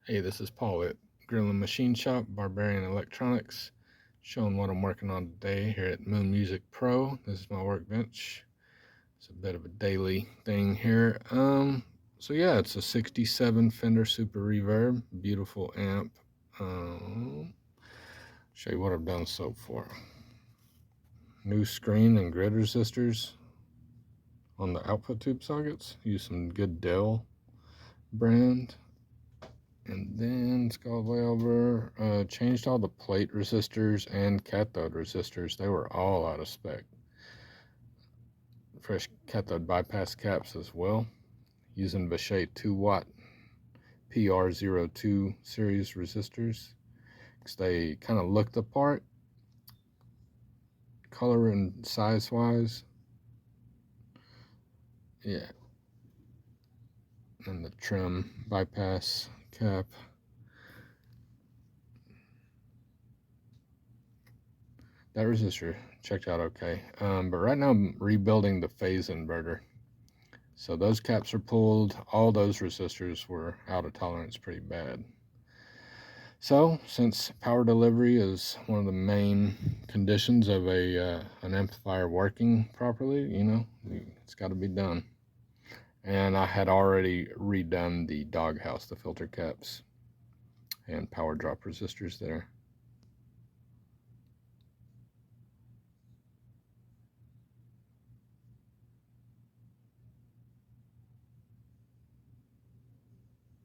Hey, this is Paul at Grill and Machine Shop, Barbarian Electronics, showing what I'm working on today here at Moon Music Pro. This is my workbench. It's a bit of a daily thing here. So yeah, it's a 67 Fender Super Reverb, beautiful amp. Show you what I've done so far. New screen and grid resistors on the output tube sockets. Use some good Dell brand. And then let's go all the way over. Changed all the plate resistors and cathode resistors. They were all out of spec. Fresh cathode bypass caps as well. Using Vishay 2-watt PR02 series resistors. Because they kind of look the part, color and size wise. Yeah. And the trim bypass cap. That resistor checked out okay. But right now I'm rebuilding the phase inverter. So those caps are pulled. All those resistors were out of tolerance pretty bad. So since power delivery is one of the main conditions of an amplifier working properly, you know, it's got to be done. And I had already redone the doghouse, the filter caps and power drop resistors there.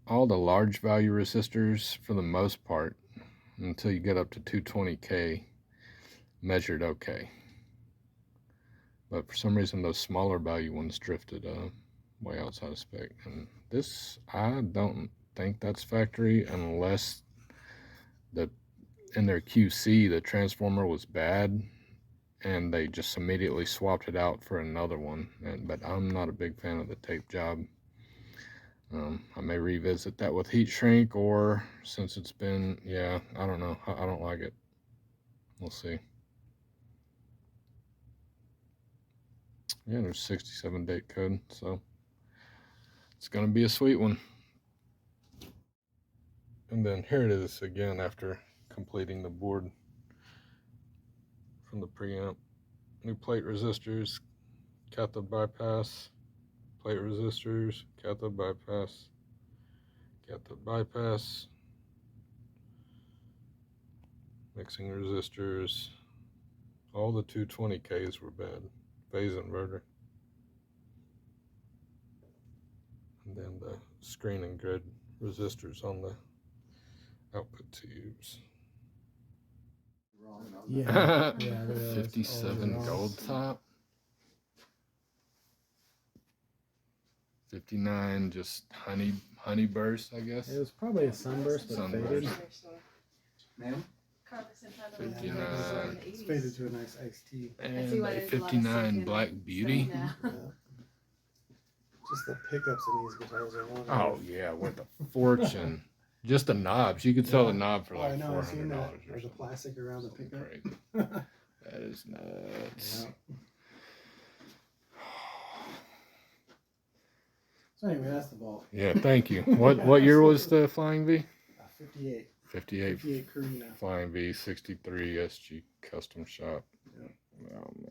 All the large value resistors, for the most part, until you get up to 220K, measured okay. But for some reason, those smaller value ones drifted way outside of spec. And this, I don't think that's factory unless in their QC, the transformer was bad and they just immediately swapped it out for another one. But I'm not a big fan of the tape job. I may revisit that with heat shrink, or since it's been, yeah, I don't know. I don't like it. We'll see. Yeah, there's 67 date code, so it's gonna be a sweet one. And then here it is again after completing the board from the preamp. New plate resistors, cathode bypass, plate resistors, cathode bypass, mixing resistors. All the 220Ks were bad. Phase inverter. And then the screen and grid resistors on the output tubes. Yeah, 57 gold top. 59 just honey burst, I guess. it was probably a sunburst, but Sunburst. faded. Ma'am? 59. It's faded to a nice iced tea. And a 59 Black Beauty. Yeah. Just the pickups in these guitars are one. Oh yeah, worth a fortune. Just the knobs. You could sell the knob for like I know, I've seen $400 that. or Or the something. plastic around the pickup. Crazy. That is nuts. Yeah. So anyway, that's the vault. Yeah, thank you. What year was the Flying V? 58. 58 58 Carina. Flying V 63 SG custom shop. Yeah. Oh man.